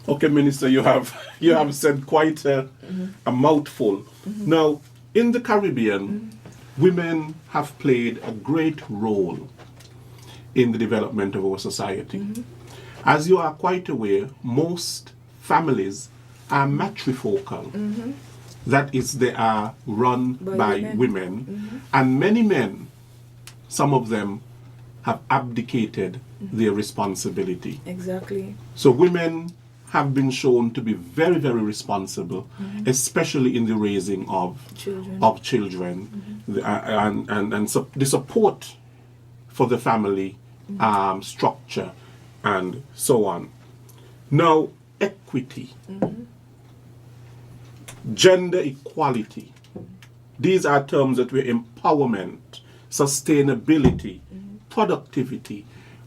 Okay, Minister, you have said quite a mouthful. Now, in the Caribbean, women have played a great role in the development of our society. As you are quite aware, most families are matrifocal. That is, they are run by women. And many men, some of them, have abdicated their responsibility. Exactly. So women have been shown to be very, very responsible, especially in the raising of children. And so the support for the family structure and so on. Now, equity, gender equality, these are terms that were empowerment, sustainability, productivity,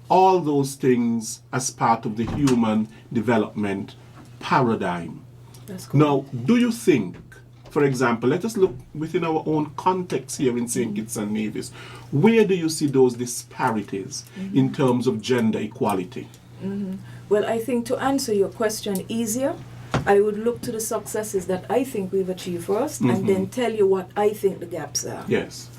all those things as part of the human development paradigm. That's cool. Now, do you think, for example, let us look within our own context here in St. Kitts and Nevis, where do you see those disparities in terms of gender equality? Well, I think to answer your question easier, I would look to the successes that I think we've achieved first and then tell you what I think the gaps are. Yes.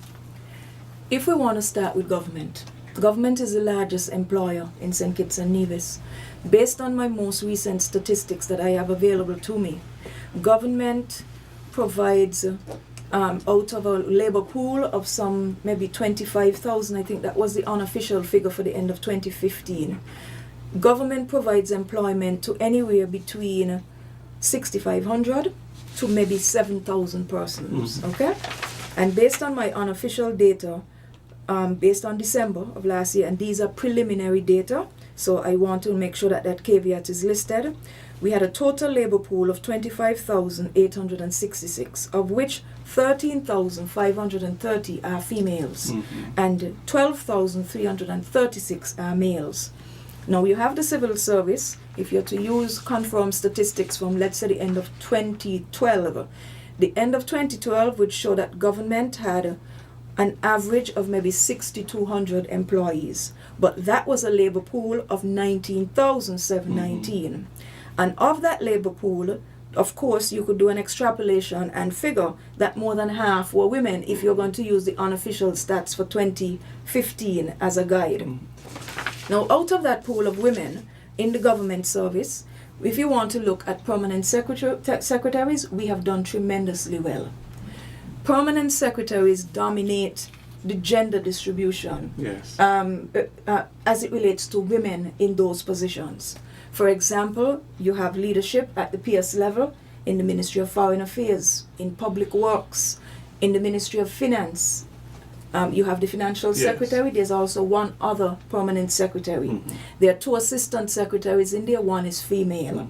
If we want to start with government, government is the largest employer in St. Kitts and Nevis. Based on my most recent statistics that I have available to me, government provides out of a labor pool of some maybe 25,000, I think that was the unofficial figure for the end of 2015. Government provides employment to anywhere between 6,500 to maybe 7,000 persons, okay? And based on my unofficial data, based on December of last year, and these are preliminary data, so I want to make sure that that caveat is listed. We had a total labor pool of 25,866, of which 13,530 are females and 12,336 are males. Now you have the civil service. If you're to use confirmed statistics from, let's say, the end of 2012, the end of 2012 would show that government had an average of maybe 6,200 employees, but that was a labor pool of 19,719. And of that labor pool, of course, you could do an extrapolation and figure that more than half were women if you're going to use the unofficial stats for 2015 as a guide. Now, out of that pool of women in the government service, if you want to look at permanent secretaries, we have done tremendously well. Permanent secretaries dominate the gender distribution as it relates to women in those positions. For example, you have leadership at the PS level in the Ministry of Foreign Affairs, in Public Works, in the Ministry of Finance. You have the financial secretary. There's also one other permanent secretary. There are two assistant secretaries in there. One is female.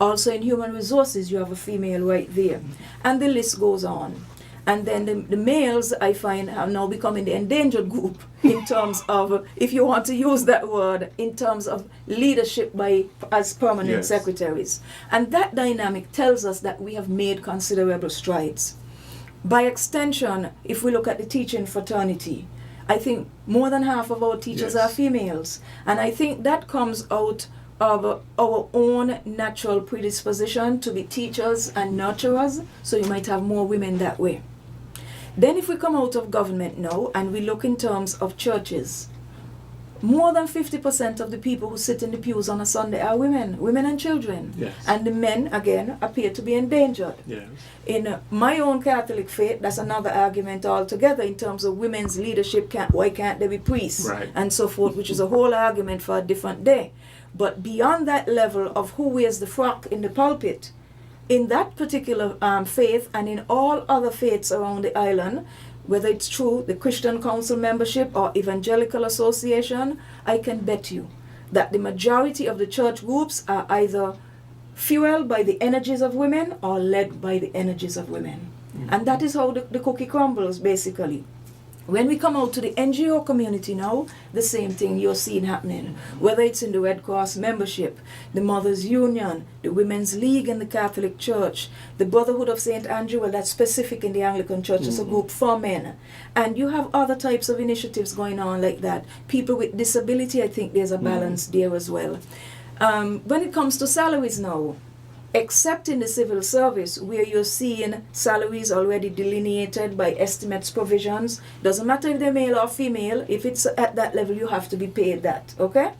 Also in human resources, you have a female right there. And the list goes on. And then the males, I find, have now becoming the endangered group in terms of, if you want to use that word, in terms of leadership as permanent secretaries. And that dynamic tells us that we have made considerable strides. By extension, if we look at the teaching fraternity, I think more than half of our teachers are females. And I think that comes out of our own natural predisposition to be teachers and nurturers, so you might have more women that way. Then if we come out of government now and we look in terms of churches, more than 50% of the people who sit in the pews on a Sunday are women and children. And the men, again, appear to be endangered. In my own Catholic faith, that's another argument altogether in terms of women's leadership. Why can't they be priests? And so forth, which is a whole argument for a different day. But beyond that level of who wears the frock in the pulpit, in that particular faith and in all other faiths around the island, whether it's through the Christian Council membership or Evangelical Association, I can bet you that the majority of the church groups are either fueled by the energies of women or led by the energies of women. And that is how the cookie crumbles, basically. When we come out to the NGO community now, the same thing you're seeing happening. Whether it's in the Red Cross membership, the Mothers Union, the Women's League in the Catholic Church, the Brotherhood of St. Andrew, well, that's specific in the Anglican Church, it's a group for men. And you have other types of initiatives going on like that. People with disability, I think there's a balance there as well. When it comes to salaries now, except in the civil service where you're seeing salaries already delineated by estimates provisions, doesn't matter if they're male or female, if it's at that level you have to be paid that, okay?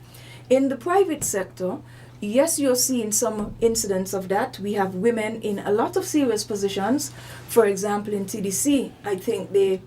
In the private sector, yes, you're seeing some incidents of that. We have women in a lot of serious positions. For example, in TDC, I think the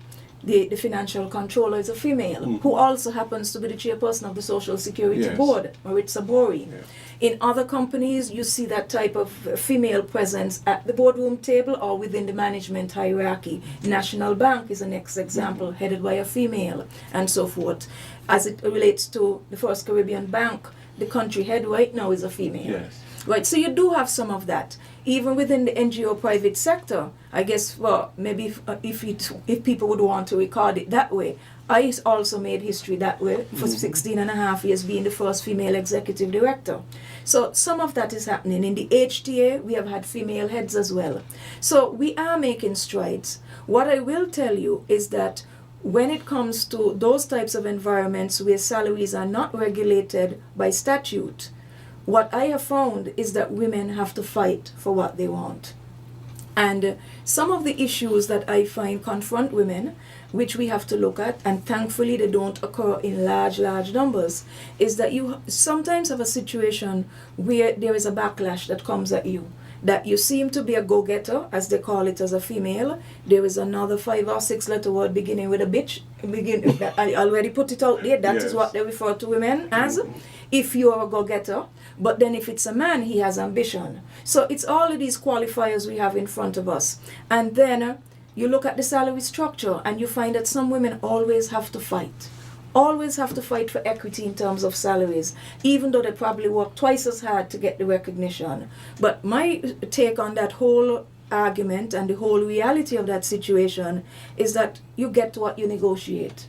financial controller is a female who also happens to be the chairperson of the Social Security Board, Maritza Bori. Yeah. In other companies, you see that type of female presence at the boardroom table or within the management hierarchy. National Bank is the next example, headed by a female, and so forth. As it relates to the First Caribbean Bank, the country head right now is a female. Yes. Right, so you do have some of that. Even within the NGO private sector, I guess, well, maybe if people would want to record it that way, I also made history that way for 16 and a half years, being the first female executive director. So some of that is happening. In the HTA, we have had female heads as well. So we are making strides. What I will tell you is that when it comes to those types of environments where salaries are not regulated by statute, what I have found is that women have to fight for what they want. And some of the issues that I find confront women, which we have to look at, and thankfully they don't occur in large numbers, is that you sometimes have a situation where there is a backlash that comes at you. That you seem to be a go-getter, as they call it as a female. There is another 5 or 6 letter word beginning with a bitch. I already put it out there. That is what they refer to women as. If you're a go-getter. But then if it's a man, he has ambition. So it's all of these qualifiers we have in front of us. And then you look at the salary structure and you find that some women always have to fight. Always have to fight for equity in terms of salaries, even though they probably work twice as hard to get the recognition. But my take on that whole argument and the whole reality of that situation is that you get what you negotiate.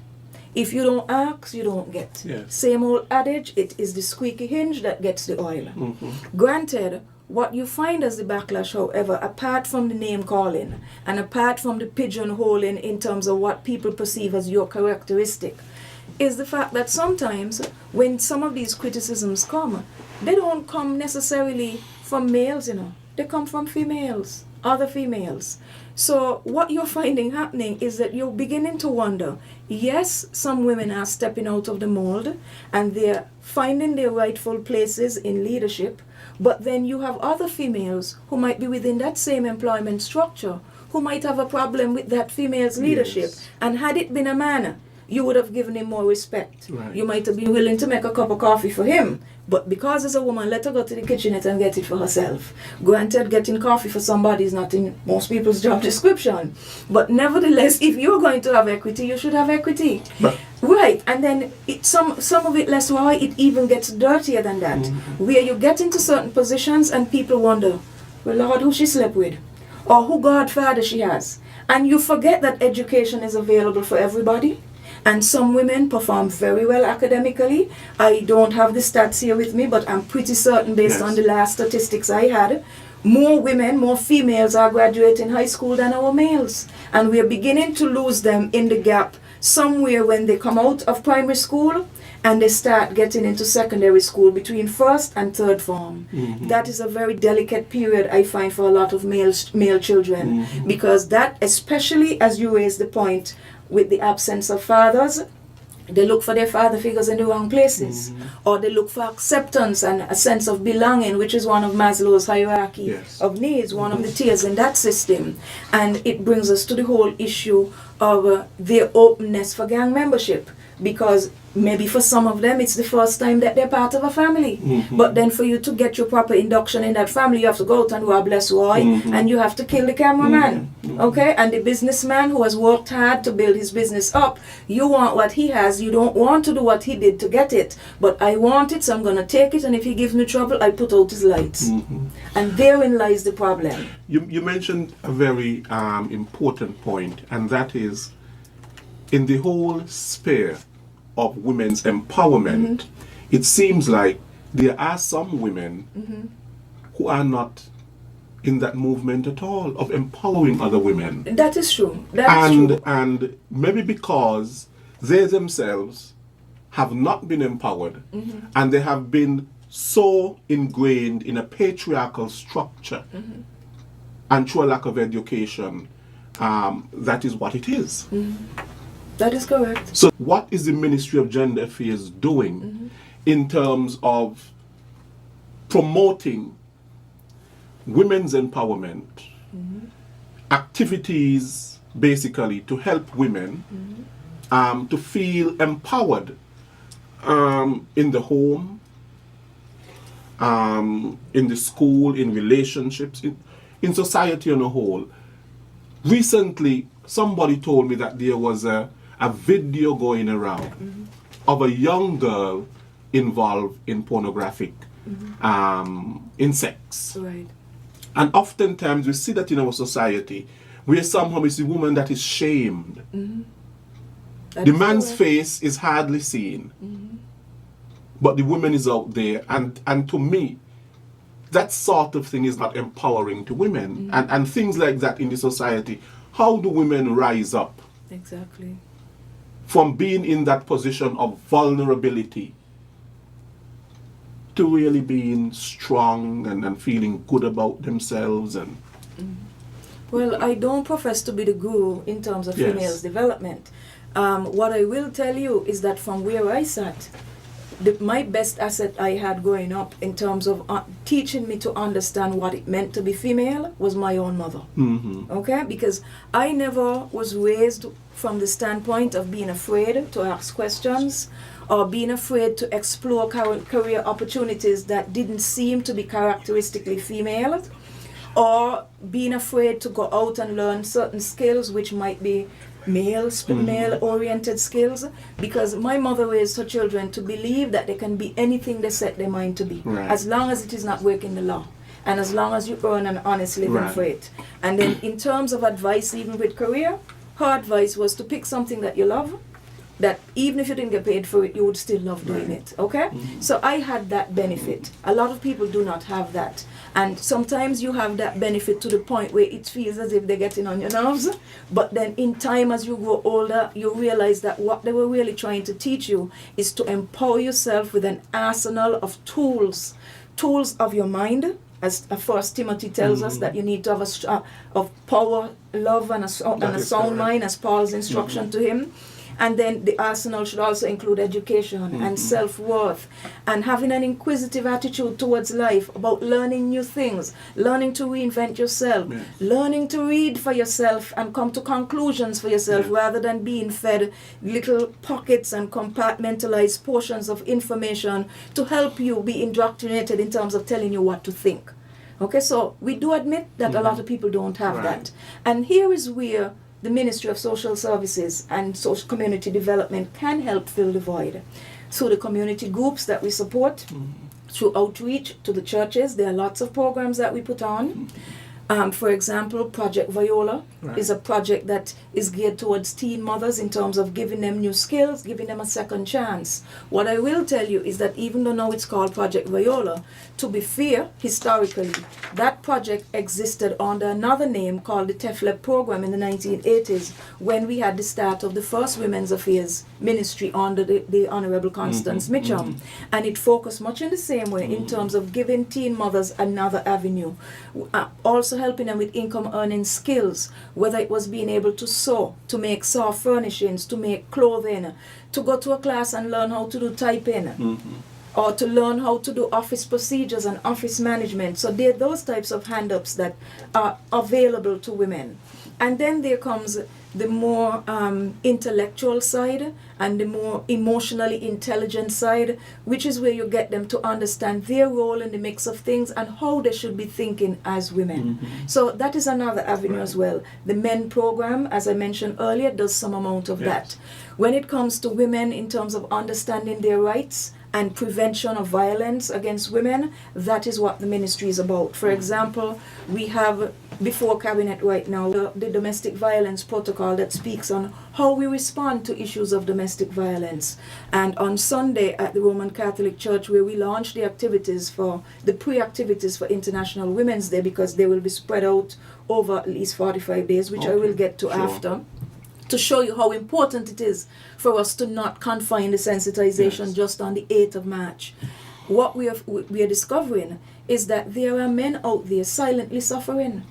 If you don't ask, you don't get. Yes. Same old adage, it is the squeaky hinge that gets the oil. Granted, what you find as the backlash, however, apart from the name calling and apart from the pigeonholing in terms of what people perceive as your characteristic, is the fact that sometimes when some of these criticisms come, they don't come necessarily from males, They come from females, other females. So what you're finding happening is that you're beginning to wonder, yes, some women are stepping out of the mold and they're finding their rightful places in leadership, but then you have other females who might be within that same employment structure who might have a problem with that female's leadership. Yes. And had it been a man, you would have given him more respect. Right. You might have been willing to make a cup of coffee for him. But because it's a woman, let her go to the kitchenette and get it for herself. Granted, getting coffee for somebody is not in most people's job description. But nevertheless, if you're going to have equity, you should have equity. Right. And then some of it, less why, it even gets dirtier than that. Where you get into certain positions and people wonder, well, Lord, who she slept with? Or who godfather she has. And you forget that education is available for everybody. And some women perform very well academically. I don't have the stats here with me, but I'm pretty certain based on the last statistics I had, more women, more females are graduating high school than our males. And we're beginning to lose them in the gap somewhere when they come out of primary school and they start getting into secondary school between first and third form. That is a very delicate period, I find, for a lot of male children. Because that, especially as you raise the point, with the absence of fathers, they look for their father figures in the wrong places. Or they look for acceptance and a sense of belonging, which is one of Maslow's hierarchy of needs, one of the tiers in that system. And it brings us to the whole issue of their openness for gang membership. Because maybe for some of them it's the first time that they're part of a family. But then for you to get your proper induction in that family, you have to go out and rob Les Roy, and you have to kill the cameraman. Okay? And the businessman who has worked hard to build his business up, you want what he has, you don't want to do what he did to get it. But I want it, so I'm going to take it, and if he gives me trouble, I put out his lights. And therein lies the problem. You mentioned a very important point, and that is, in the whole sphere of women's empowerment, it seems like there are some women who are not in that movement at all, of empowering other women. That is true. That is true. And maybe because they themselves have not been empowered, and they have been so ingrained in a patriarchal structure, and through a lack of education, that is what it is. That is correct. So what is the Ministry of Gender Affairs doing in terms of promoting women's empowerment, activities basically to help women to feel empowered in the home, in the school, in relationships, in society on a whole? Recently, somebody told me that there was a video going around of a young girl involved in pornographic in sex. Right. And oftentimes we see that in our society, where somehow we see a woman that is shamed. The man's face is hardly seen, but the woman is out there. And to me, that sort of thing is not empowering to women. And things like that in the society. How do women rise up? Exactly. From being in that position of vulnerability to really being strong and feeling good about themselves? And Well, I don't profess to be the guru in terms of Yes. females' development. What I will tell you is that from where I sat, my best asset I had growing up in terms of teaching me to understand what it meant to be female was my own mother. Okay? Because I never was raised from the standpoint of being afraid to ask questions or being afraid to explore career opportunities that didn't seem to be characteristically female, or being afraid to go out and learn certain skills which might be male-oriented skills, because my mother raised her children to believe that they can be anything they set their mind to be, Right. as long as it is not breaking the law, and as long as you earn an honest living Right. for it. And then in terms of advice, even with career, her advice was to pick something that you love, that even if you didn't get paid for it, you would still love doing it, okay? So I had that benefit. A lot of people do not have that. And sometimes you have that benefit to the point where it feels as if they're getting on your nerves. But then in time, as you grow older, you realize that what they were really trying to teach you is to empower yourself with an arsenal of tools of your mind. As First Timothy tells us, that you need to have of power, love, and a sound mind, as Paul's instruction to him. And then the arsenal should also include education and self-worth, and having an inquisitive attitude towards life, about learning new things, learning to reinvent yourself, learning to read for yourself and come to conclusions for yourself, rather than being fed little pockets and compartmentalized portions of information to help you be indoctrinated in terms of telling you what to think. Okay, so we do admit that a lot of people don't have that. And here is where the Ministry of Social Services and Social Community Development can help fill the void. So the community groups that we support, through outreach to the churches, there are lots of programs that we put on. For example, Project Viola is a project that is geared towards teen mothers in terms of giving them new skills, giving them a second chance. What I will tell you is that even though now it's called Project Viola, to be fair, historically, that project existed under another name called the TEFLEP program in the 1980s, when we had the start of the first Women's Affairs Ministry under the Honorable Constance Mitchum. And it focused much in the same way in terms of giving teen mothers another avenue. Also helping them with income earning skills, whether it was being able to sew, to make soft furnishings, to make clothing, to go to a class and learn how to do typing, or to learn how to do office procedures and office management. So there are those types of hand-ups that are available to women. And then there comes the more intellectual side and the more emotionally intelligent side, which is where you get them to understand their role in the mix of things and how they should be thinking as women. So that is another avenue as well. The MEN program, as I mentioned earlier, does some amount of that. When it comes to women in terms of understanding their rights and prevention of violence against women, that is what the ministry is about. For example, we have before Cabinet right now the domestic violence protocol that speaks on how we respond to issues of domestic violence. And on Sunday at the Roman Catholic Church, where we launched the activities for the pre-activities for International Women's Day, because they will be spread out over at least 45 days, which I will get to after, to show you how important it is for us to not confine the sensitization just on the 8th of March. what we are discovering is that there are men out there silently suffering.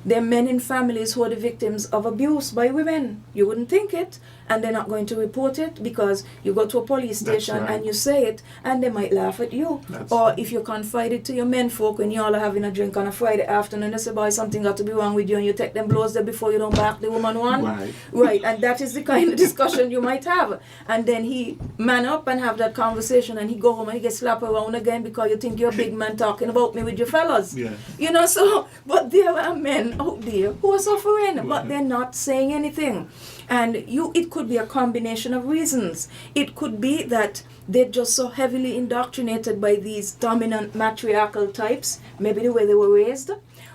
There are men in families who are the victims of abuse by women. You wouldn't think it, and they're not going to report it because you go to a police station and you say it, and they might laugh at you. Or if you confide it to your men folk when you all are having a drink on a Friday afternoon, they say, boy, something got to be wrong with you, and you take them blows there before you don't back the woman one. Right, and that is the kind of discussion you might have. And then he man up and have that conversation, and he go home and he gets slapped around again because you think you're a big man talking about me with your fellas. Yeah. You know, so, but there are men out there who are suffering, but they're not saying anything. And it could be a combination of reasons. It could be that they're just so heavily indoctrinated by these dominant matriarchal types, maybe the way they were raised.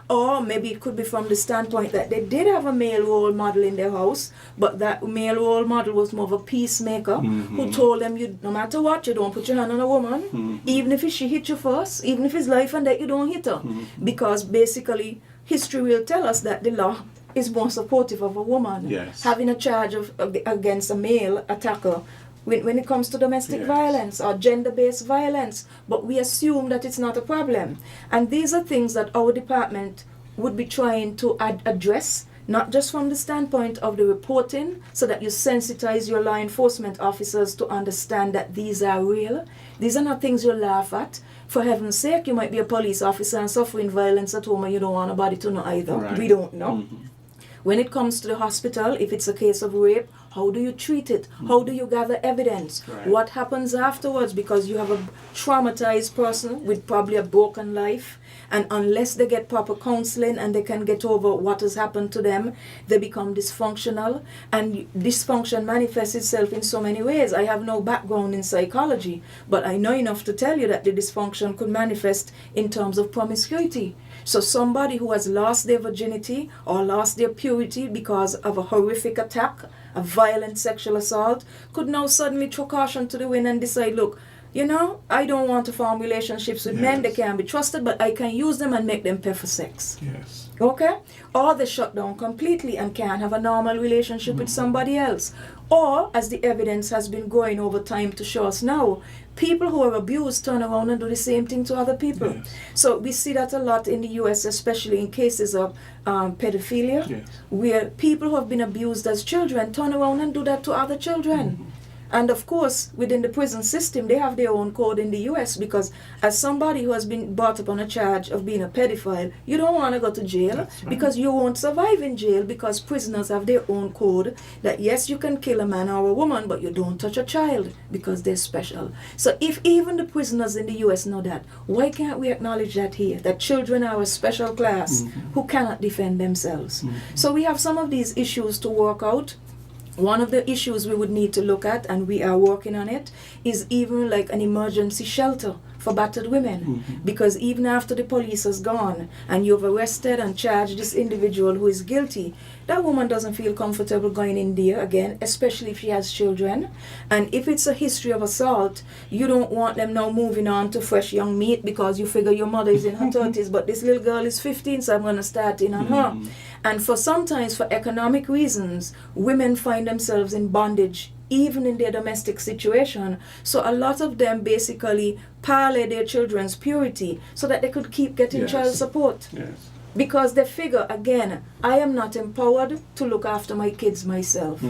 Or maybe it could be from the standpoint that they did have a male role model in their house, but that male role model was more of a peacemaker who told them, you, no matter what, you don't put your hand on a woman, even if she hit you first, even if it's life and death, you don't hit her. Because basically, history will tell us that the law is more supportive of a woman having a charge against a male attacker when it comes to domestic violence or gender-based violence, but we assume that it's not a problem. And these are things that our department would be trying to address, not just from the standpoint of the reporting, so that you sensitize your law enforcement officers to understand that these are real. These are not things you laugh at. For heaven's sake, you might be a police officer and suffering violence at home and you don't want nobody to know either. Right. We don't know. When it comes to the hospital, if it's a case of rape, how do you treat it? How do you gather evidence? What happens afterwards? Because you have a traumatized person with probably a broken life, and unless they get proper counseling and they can get over what has happened to them, they become dysfunctional, and dysfunction manifests itself in so many ways. I have no background in psychology, but I know enough to tell you that the dysfunction could manifest in terms of promiscuity. So somebody who has lost their virginity or lost their purity because of a horrific attack, a violent sexual assault, could now suddenly throw caution to the wind and decide, look, you know, I don't want to form relationships with men. They can be trusted, but I can use them and make them pay for sex. Yes. Okay? Or they shut down completely and can't have a normal relationship with somebody else. Or, as the evidence has been growing over time to show us now, people who are abused turn around and do the same thing to other people. Yes. So we see that a lot in the US, especially in cases of pedophilia, where people who have been abused as children turn around and do that to other children. And of course, within the prison system, they have their own code in the US, because as somebody who has been brought up on a charge of being a pedophile, you don't want to go to jail because you won't survive in jail, because prisoners have their own code that yes, you can kill a man or a woman, but you don't touch a child because they're special. So if even the prisoners in the US know that, why can't we acknowledge that here, that children are a special class who cannot defend themselves? So we have some of these issues to work out. One of the issues we would need to look at, and we are working on it, is even like an emergency shelter for battered women. Because even after the police has gone and you've arrested and charged this individual who is guilty, that woman doesn't feel comfortable going in there again, especially if she has children. And if it's a history of assault, you don't want them now moving on to fresh young meat because you figure your mother is in her 30s, but this little girl is 15, so I'm going to start in on her. And sometimes for economic reasons, women find themselves in bondage even in their domestic situation. So a lot of them basically parlay their children's purity so that they could keep getting child support. Because they figure, again, I am not empowered to look after my kids myself.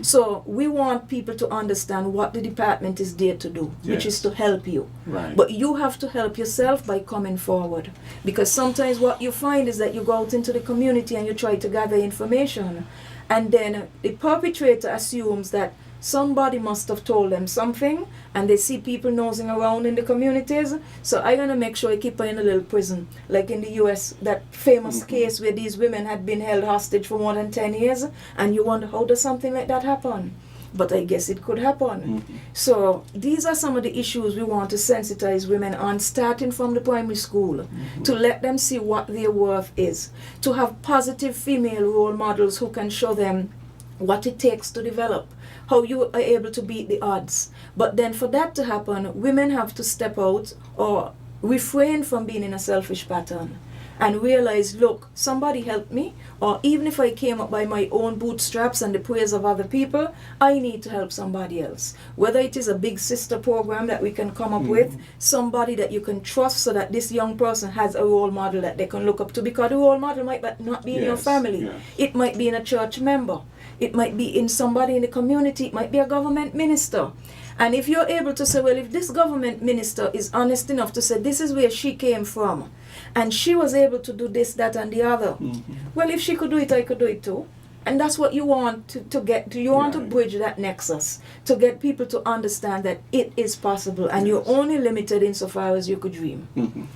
So we want people to understand what the department is there to do, which is to help you. But you have to help yourself by coming forward. Because sometimes what you find is that you go out into the community and you try to gather information, and then the perpetrator assumes that somebody must have told them something, and they see people nosing around in the communities. So I'm going to make sure I keep her in a little prison. Like in the US, that famous case where these women had been held hostage for more than 10 years, and you wonder, how does something like that happen? But I guess it could happen. So these are some of the issues we want to sensitize women on, starting from the primary school, to let them see what their worth is, to have positive female role models who can show them what it takes to develop, how you are able to beat the odds. But then for that to happen, women have to step out, or refrain from being in a selfish pattern and realize, look, somebody helped me, or even if I came up by my own bootstraps and the prayers of other people, I need to help somebody else. Whether it is a big sister program that we can come up with, somebody that you can trust so that this young person has a role model that they can look up to, because the role model might not be in your family. Yes. It might be in a church member. It might be in somebody in the community. It might be a government minister. And if you're able to say, well, if this government minister is honest enough to say, this is where she came from, and she was able to do this, that, and the other, well, if she could do it, I could do it too. And that's what you want to get to. You want to bridge that nexus, to get people to understand that it is possible, and you're only limited insofar as you could dream.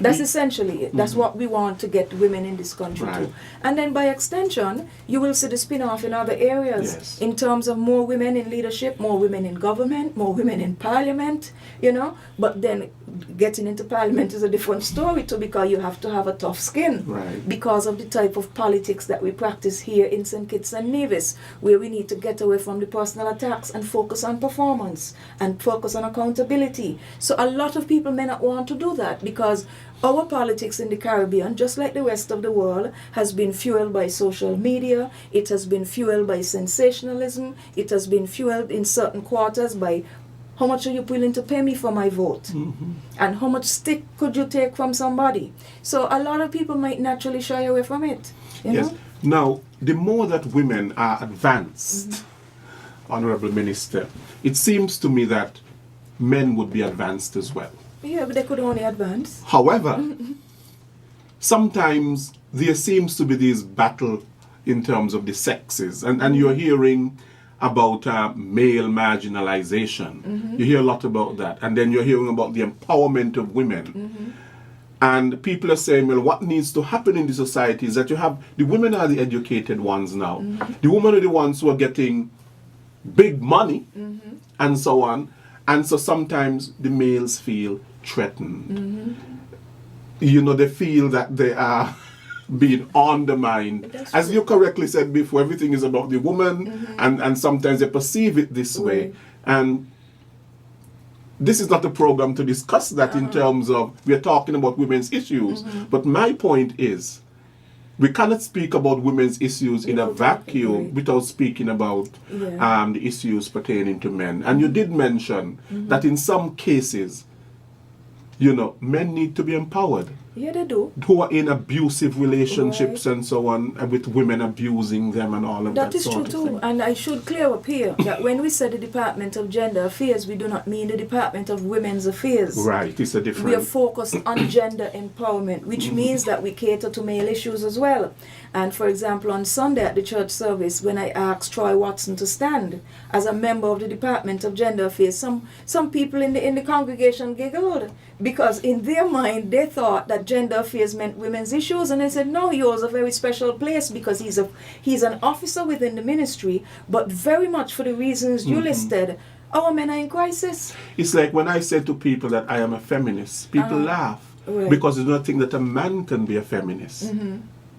That's essentially it. That's what we want to get women in this country to. And then by extension, you will see the spin-off in other areas in terms of more women in leadership, more women in government, more women in parliament, you know. But then getting into parliament is a different story too, because you have to have a tough skin because of the type of politics that we practice here in St. Kitts and Nevis, where we need to get away from the personal attacks and focus on performance and focus on accountability. So a lot of people may not want to do that, because our politics in the Caribbean, just like the rest of the world, has been fueled by social media. It has been fueled by sensationalism. It has been fueled in certain quarters by how much are you willing to pay me for my vote? And how much stick could you take from somebody? So a lot of people might naturally shy away from it. You know? Now, the more that women are advanced, Honorable Minister, it seems to me that men would be advanced as well. Yeah, but they could only advance. However, sometimes there seems to be this battle in terms of the sexes, and you're hearing about male marginalization. You hear a lot about that, and then you're hearing about the empowerment of women. And people are saying, well, what needs to happen in the society is that you have, the women are the educated ones now. The women are the ones who are getting big money and so on. And so sometimes the males feel threatened. You know, they feel that they are being undermined. As you correctly said before, everything is about the woman, and sometimes they perceive it this way. And this is not a program to discuss that in terms of, we're talking about women's issues. But my point is, we cannot speak about women's issues in a vacuum without speaking about the issues pertaining to men. And you did mention that in some cases, you know, men need to be empowered. Yeah, they do. Who are in abusive relationships and so on, and with women abusing them and all of that. That is true too. And I should clear up here that when we say the Department of Gender Affairs, we do not mean the Department of Women's Affairs. Right, it's a different... We are focused on gender empowerment, which means that we cater to male issues as well. And for example, on Sunday at the church service, when I asked Troy Watson to stand as a member of the Department of Gender Affairs, some people in the congregation giggled, because in their mind they thought that gender affairs meant women's issues, and I said no, he holds a very special place because he's an officer within the ministry, but very much for the reasons you listed. Our men are in crisis. It's like when I say to people that I am a feminist, people laugh because they don't think that a man can be a feminist.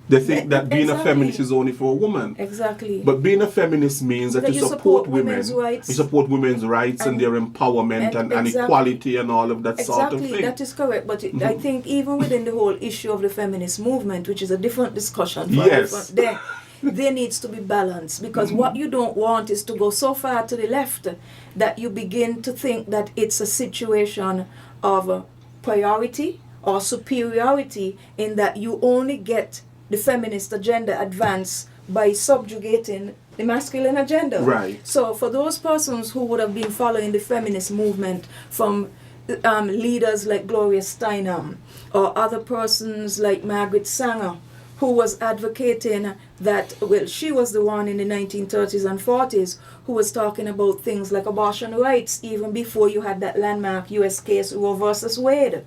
They think that being a feminist is only for a woman. Exactly. But being a feminist means that you support women. Women's rights. You support women's rights and their empowerment and equality and all of that sort of thing. Exactly, that is correct. But I think even within the whole issue of the feminist movement, which is a different discussion for different day, there needs to be balance, because what you don't want is to go so far to the left that you begin to think that it's a situation of priority or superiority, in that you only get the feminist agenda advance by subjugating the masculine agenda. Right. So for those persons who would have been following the feminist movement from leaders like Gloria Steinem, or other persons like Margaret Sanger, who was advocating that, well, she was the one in the 1930s and 40s who was talking about things like abortion rights, even before you had that landmark US case, Roe versus Wade.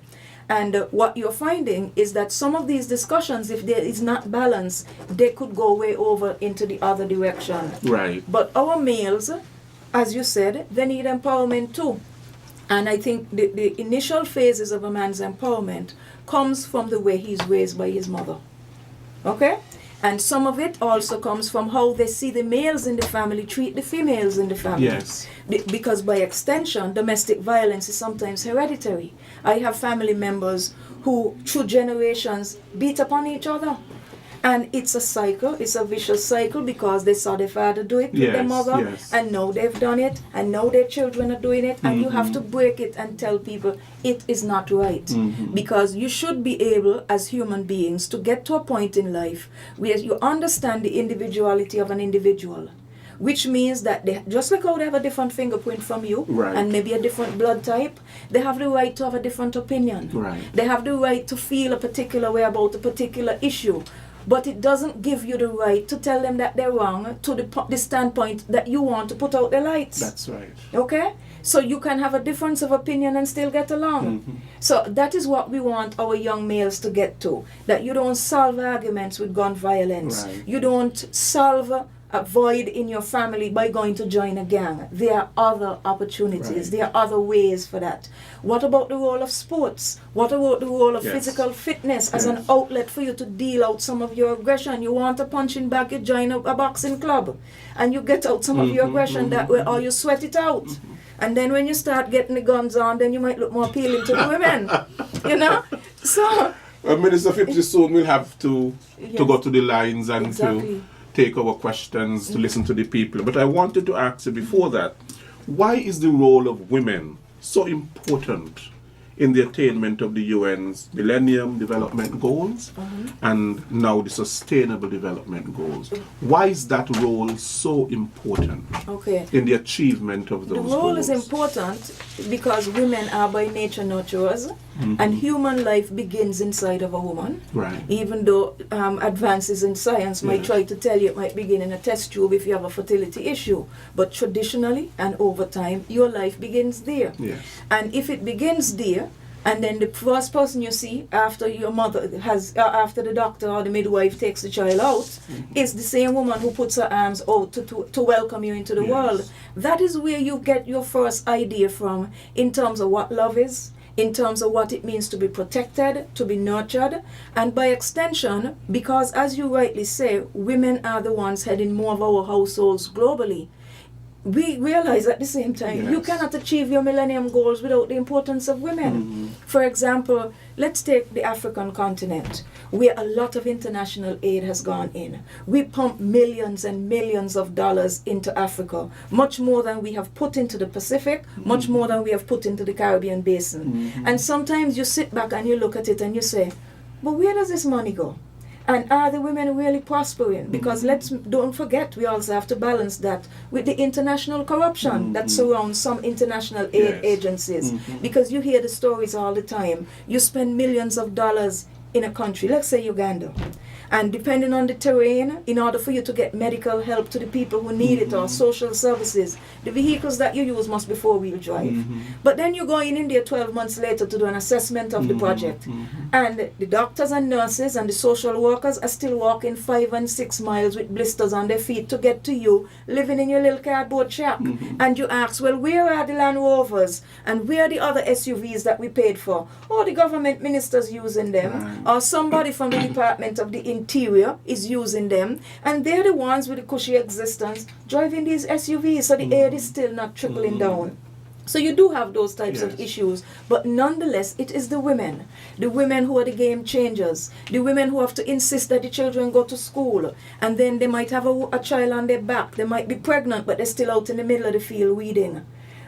And what you're finding is that some of these discussions, if there is not balance, they could go way over into the other direction. Right. But our males, as you said, they need empowerment too. And I think the initial phases of a man's empowerment comes from the way he's raised by his mother. Okay? And some of it also comes from how they see the males in the family treat the females in the family. Yes. Because by extension, domestic violence is sometimes hereditary. I have family members who, through generations, beat upon each other. And it's a cycle, it's a vicious cycle, because they saw their father do it with their mother, and now they've done it, and now their children are doing it, and you have to break it and tell people it is not right. Because you should be able, as human beings, to get to a point in life where you understand the individuality of an individual. Which means that they, just like how they have a different fingerprint from you, and maybe a different blood type, they have the right to have a different opinion. They have the right to feel a particular way about a particular issue. But it doesn't give you the right to tell them that they're wrong to the standpoint that you want to put out the lights. That's right. Okay? So you can have a difference of opinion and still get along. So that is what we want our young males to get to. That you don't solve arguments with gun violence. You don't solve a void in your family by going to join a gang. There are other opportunities. There are other ways for that. What about the role of sports? What about the role of physical fitness as an outlet for you to deal out some of your aggression? You want a punching bag, you join a boxing club and you get out some of your aggression that way, or you sweat it out. And then when you start getting the guns on, then you might look more appealing to the women. You know? So Minister Phipps, soon we'll have to go to the lines and to take our questions, to listen to the people. But I wanted to ask you before that, why is the role of women so important in the attainment of the UN's Millennium Development Goals and now the Sustainable Development Goals? Why is that role so important in the achievement of those goals? The role is important because women are by nature nurturers, and human life begins inside of a woman. Even though advances in science might try to tell you it might begin in a test tube if you have a fertility issue. But traditionally and over time, your life begins there. And if it begins there, and then the first person you see after your mother has, after the doctor or the midwife takes the child out, is the same woman who puts her arms out to welcome you into the world. That is where you get your first idea from in terms of what love is, in terms of what it means to be protected, to be nurtured, and by extension, because as you rightly say, women are the ones heading more of our households globally. We realize at the same time, you cannot achieve your millennium goals without the importance of women. For example, let's take the African continent, where a lot of international aid has gone in. We pump millions and millions of dollars into Africa, much more than we have put into the Pacific, much more than we have put into the Caribbean basin. And sometimes you sit back and you look at it and you say, but where does this money go? And are the women really prospering? Because don't forget, we also have to balance that with the international corruption that surrounds some international aid agencies. Because you hear the stories all the time. You spend millions of dollars in a country, let's say Uganda. And depending on the terrain, in order for you to get medical help to the people who need it, or social services, the vehicles that you use must be four-wheel drive. But then you go in India 12 months later to do an assessment of the project. And the doctors and nurses and the social workers are still walking 5 and 6 miles with blisters on their feet to get to you, living in your little cardboard shack. And you ask, well, where are the Land Rovers? And where are the other SUVs that we paid for? Oh, the government minister's using them. Or somebody from the Department of the Interior is using them, and they're the ones with the cushy existence driving these SUVs, so the aid is still not trickling down. So you do have those types of issues, but nonetheless, it is the women who are the game changers, the women who have to insist that the children go to school, and then they might have a child on their back, they might be pregnant, but they're still out in the middle of the field weeding.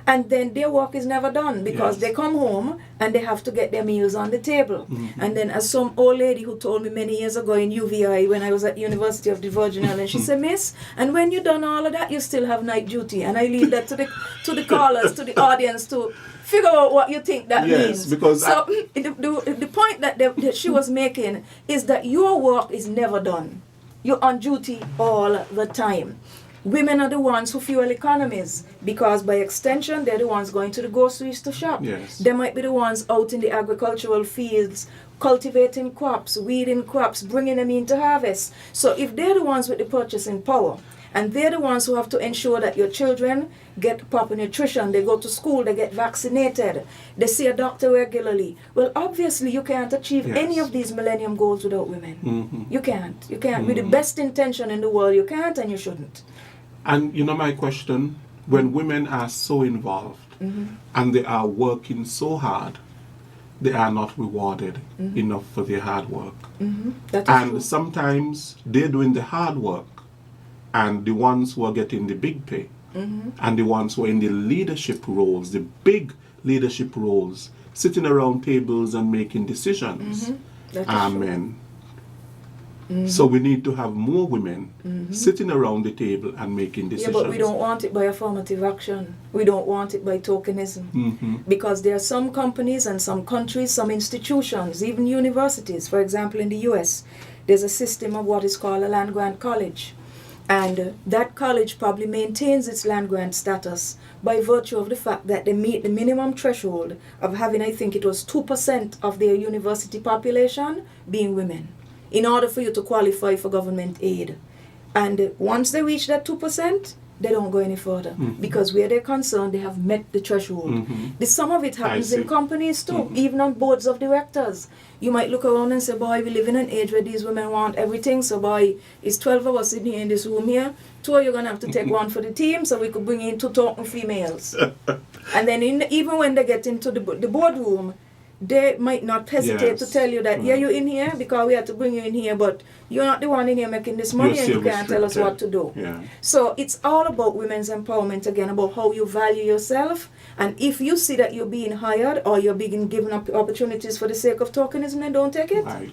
And then their work is never done because they come home and they have to get their meals on the table. And then, as some old lady who told me many years ago in UVI when I was at University of the Virgin Islands, she said, Miss, and when you've done all of that, you still have night duty. And I leave that to the callers, to the audience, to figure out what you think that means. Because so the point that she was making is that your work is never done. You're on duty all the time. Women are the ones who fuel economies because by extension, they're the ones going to the groceries to shop. They might be the ones out in the agricultural fields cultivating crops, weeding crops, bringing them into harvest. So if they're the ones with the purchasing power, And they're the ones who have to ensure that your children get proper nutrition, they go to school, they get vaccinated, they see a doctor regularly. Well, obviously you can't achieve any of these millennium goals without women. You can't. You can't. With the best intention in the world, you can't and you shouldn't. And you know my question, when women are so involved and they are working so hard, they are not rewarded enough for their hard work. That is And true. sometimes they're doing the hard work, and the ones who are getting the big pay, and the ones who are in the leadership roles, the big leadership roles, sitting around tables and making decisions, That is are true. men. So we need to have more women sitting around the table and making Yeah, decisions. but we don't want it by affirmative action. We don't want it by tokenism. Because there are some companies and some countries, some institutions, even universities. For example, in the US, there's a system of what is called a land grant college. And that college probably maintains its land grant status by virtue of the fact that they meet the minimum threshold of having, I think it was 2% of their university population being women, in order for you to qualify for government aid. And once they reach that 2%, they don't go any further, because where they're concerned, they have met the threshold. Some of it happens in companies too, even on boards of directors. You might look around and say, boy, we live in an age where these women want everything, so boy, it's 12 of us sitting here in this room here, 2 of you are going to have to take one for the team, so we could bring in 2 talking females. And then even when they get into the boardroom, they might not hesitate to tell you that, yeah, you're in here because we had to bring you in here, but you're not the one in here making this money and you can't tell us what to do. So it's all about women's empowerment again, about how you value yourself. And if you see that you're being hired or you're being given up opportunities for the sake of tokenism, then don't take it. Right.